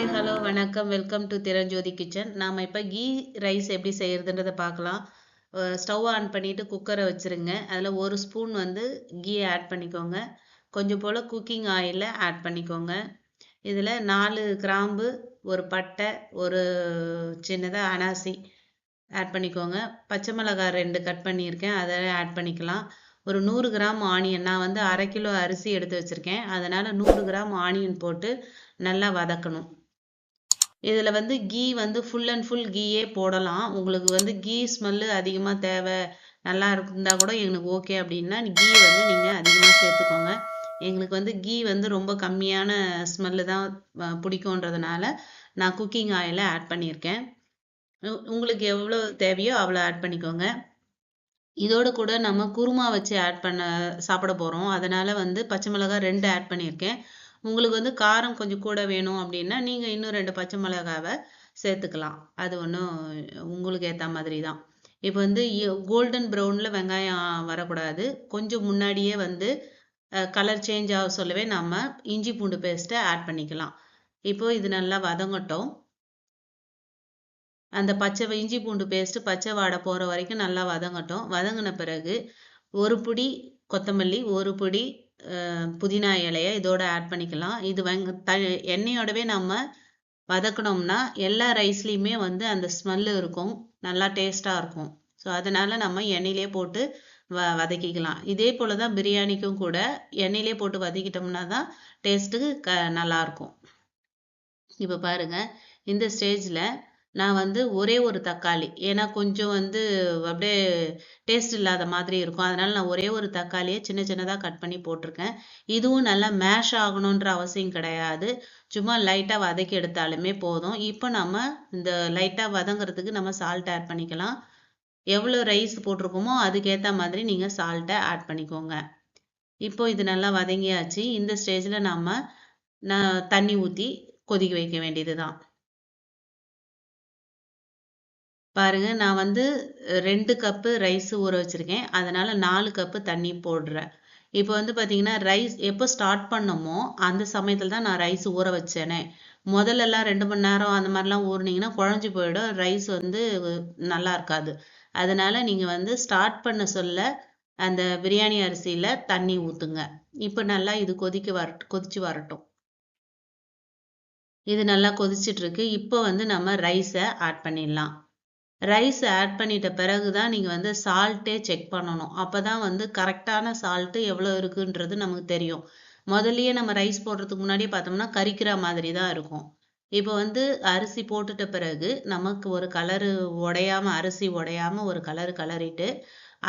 Hi, hello, வணக்கம். Welcome to Thiranjothi kitchen. நாம இப்ப கீ ரைஸ் எப்படி செய்யறதுன்றத பார்க்கலாம். ஸ்டவ் ஆன் பண்ணிட்டு குக்கரை வச்சிருங்க. அதுல 1 ஸ்பூன் வந்து கீ ஆட் பண்ணிக்கோங்க. கொஞ்சம் போல குக்கிங் ஆயில ஆட் பண்ணிக்கோங்க. இதுல 4 கிராம்பு, ஒரு பட்டை, ஒரு சின்னதா அனாசி ஆட் பண்ணிக்கோங்க. பச்சை மிளகாய் 2 கட் பண்ணியிருக்கேன், அதை ஆட் பண்ணிக்கலாம். ஒரு 100 கிராம் ஆனியன், நான் வந்து 1/2 கிலோ அரிசி எடுத்து வச்சிருக்கேன், அதனால 100 கிராம் ஆனியன் போட்டு நல்லா வதக்கணும். இதுல வந்து கீ வந்து ஃபுல் அண்ட் ஃபுல் கீயே போடலாம். உங்களுக்கு வந்து கீ ஸ்மெல்லு அதிகமா தேவை, நல்லா இருந்தா கூட எனக்கு ஓகே அப்படின்னா கீ வந்து நீங்க அதிகமா சேர்த்துக்கோங்க. எங்களுக்கு வந்து கீ வந்து ரொம்ப கம்மியான ஸ்மெல்லு தான் பிடிக்குன்றதுனால நான் குக்கிங் ஆயில ஆட் பண்ணியிருக்கேன். உங்களுக்கு எவ்வளோ தேவையோ அவ்வளோ ஆட் பண்ணிக்கோங்க. இதோட கூட நம்ம குருமா வச்சு ஆட் பண்ண சாப்பிட போறோம். அதனால வந்து பச்சை மிளகாய் 2 ஆட் பண்ணியிருக்கேன். உங்களுக்கு வந்து காரம் கொஞ்சம் கூட வேணும் அப்படின்னா நீங்க இன்னும் 2 பச்சை மிளகாவை சேர்த்துக்கலாம். அது ஒன்றும் உங்களுக்கு ஏற்ற மாதிரி தான். இப்போ வந்து கோல்டன் ப்ரௌன்ல வெங்காயம் வரக்கூடாது. கொஞ்சம் முன்னாடியே வந்து கலர் சேஞ்ச் ஆக சொல்லவே நம்ம இஞ்சி பூண்டு பேஸ்ட்டை ஆட் பண்ணிக்கலாம். இப்போ இது நல்லா வதங்கட்டும். அந்த இஞ்சி பூண்டு பேஸ்ட் பச்சை வாடை போற வரைக்கும் நல்லா வதங்கட்டும். வதங்கின பிறகு ஒரு பிடி கொத்தமல்லி, ஒரு பிடி புதினா இலையை இதோட ஆட் பண்ணிக்கலாம். இது எண்ணெயோடவே நம்ம வதக்கணும்னா எல்லா ரைஸ்லையுமே வந்து அந்த ஸ்மெல்லு இருக்கும், நல்லா டேஸ்டா இருக்கும். ஸோ அதனால நம்ம எண்ணெயிலே போட்டு வதக்கிக்கலாம். இதே போல தான் பிரியாணிக்கும் கூட எண்ணெயிலே போட்டு வதக்கிட்டோம்னா தான் டேஸ்ட்டுக்கு நல்லா இருக்கும். இப்போ பாருங்க, இந்த ஸ்டேஜில் நான் வந்து ஒரே ஒரு தக்காளி, ஏன்னா கொஞ்சம் வந்து அப்படியே டேஸ்ட் இல்லாத மாதிரி இருக்கும், அதனால நான் ஒரே ஒரு தக்காளியை சின்ன சின்னதாக கட் பண்ணி போட்டிருக்கேன். இதுவும் நல்லா மேஷ் ஆகணுன்ற அவசியம் கிடையாது, சும்மா லைட்டாக வதக்கி எடுத்தாலுமே போதும். இப்போ நம்ம இந்த லைட்டாக வதங்குறதுக்கு நம்ம சால்ட் ஆட் பண்ணிக்கலாம். எவ்வளோ ரைஸ் போட்டிருக்கோமோ அதுக்கேற்ற மாதிரி நீங்கள் சால்ட்டை ஆட் பண்ணிக்கோங்க. இப்போ இது நல்லா வதங்கியாச்சு. இந்த ஸ்டேஜில் நான் தண்ணி ஊற்றி கொதிக்க வைக்க வேண்டியது தான். பாருங்க, நான் வந்து 2 கப்பு ரைஸ் ஊற வச்சிருக்கேன், அதனால 4 கப்பு தண்ணி போடுறேன். இப்போ வந்து பார்த்தீங்கன்னா ரைஸ் எப்போ ஸ்டார்ட் பண்ணமோ அந்த சமயத்தில் தான் நான் ரைஸ் ஊற வச்சேனே. முதல்லலாம் 2 மணி நேரம் அந்த மாதிரிலாம் ஊறினீங்கன்னா குழஞ்சி போயிடும், ரைஸ் வந்து நல்லா இருக்காது. அதனால நீங்கள் வந்து ஸ்டார்ட் பண்ண சொல்ல அந்த பிரியாணி அரிசியில் தண்ணி ஊற்றுங்க. இப்போ நல்லா இது கொதிச்சு வரட்டும். இது நல்லா கொதிச்சிட்டு இருக்கு. இப்போ வந்து நம்ம ரைஸை ஆட் பண்ணிடலாம். ரைஸ் ஆட் பண்ணிட்ட பிறகு தான் நீங்கள் வந்து சால்ட்டே செக் பண்ணணும். அப்போ தான் வந்து கரெக்டான சால்ட்டு எவ்வளோ இருக்குன்றது நமக்கு தெரியும். முதல்லையே நம்ம ரைஸ் போடுறதுக்கு முன்னாடியே பார்த்தோம்னா கரிக்கிற மாதிரி தான் இருக்கும். இப்போ வந்து அரிசி போட்டுட்ட பிறகு நமக்கு ஒரு கலரு உடையாம, அரிசி உடையாம ஒரு கலரு கலரிட்டு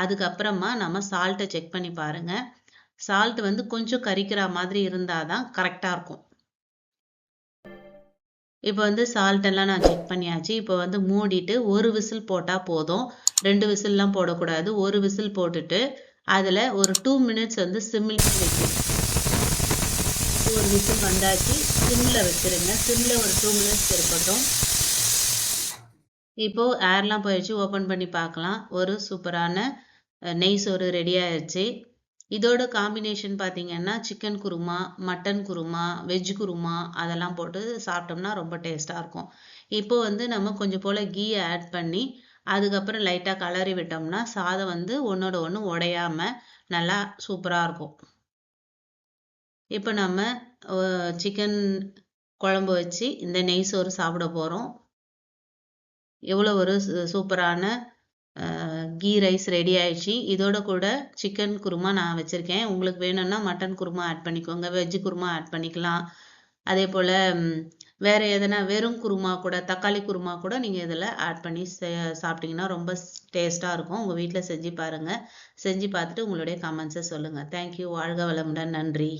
அதுக்கப்புறமா நம்ம சால்ட்டை செக் பண்ணி பாருங்க. சால்ட் வந்து கொஞ்சம் கரிக்கிற மாதிரி இருந்தால் தான் கரெக்டாக இருக்கும். இப்போ வந்து சால்ட் எல்லாம் நான் செக் பண்ணியாச்சு. இப்போ வந்து மூடிட்டு ஒரு விசில் போட்டால் போதும், 2 விசில்லாம் போடக்கூடாது. ஒரு விசில் போட்டுட்டு அதில் ஒரு 2 மினிட்ஸ் வந்து சிம்மில் வைக்கணும். ஒரு விசில் வந்தாச்சு, சிம்மில் வச்சுருங்க. சிம்மில் ஒரு 2 மினிட்ஸ் இருக்கட்டும். இப்போது ஏர்லாம் போயிடுச்சு, ஓப்பன் பண்ணி பார்க்கலாம். ஒரு சூப்பரான நெய் சோறு ரெடி ஆயிடுச்சு. இதோட காம்பினேஷன் பார்த்தீங்கன்னா chicken kurma, mutton kurma, veg kurma அதெல்லாம் போட்டு சாப்பிட்டோம்னா ரொம்ப டேஸ்ட்டாக இருக்கும். இப்போ வந்து நம்ம கொஞ்சம் போல் கீ ஆட் பண்ணி அதுக்கப்புறம் லைட்டாக கலரி விட்டோம்னா சாதம் வந்து ஒன்றோட ஒன்று உடையாமல் நல்லா சூப்பராக இருக்கும். இப்போ நம்ம சிக்கன் குழம்பு வச்சு இந்த நெய் சோறு சாப்பிட போகிறோம். எவ்வளோ ஒரு சூப்பரான கீ ரைஸ் ரெடி ஆயிடுச்சு. இதோட கூட சிக்கன் குருமா நான் வச்சுருக்கேன். உங்களுக்கு வேணும்னா மட்டன் குருமா ஆட் பண்ணிக்கோங்க, வெஜ்ஜு குருமா ஆட் பண்ணிக்கலாம். அதே போல் வேறு எதனா வெறும் குருமா கூட, தக்காளி குருமா கூட நீங்கள் இதில் ஆட் பண்ணி சாப்பிட்டிங்கன்னா ரொம்ப டேஸ்ட்டாக இருக்கும். உங்கள் வீட்டில் செஞ்சு பாருங்கள். செஞ்சு பார்த்துட்டு உங்களுடைய கமெண்ட்ஸை சொல்லுங்கள். தேங்க்யூ. வாழ்க வளமுடன். நன்றி.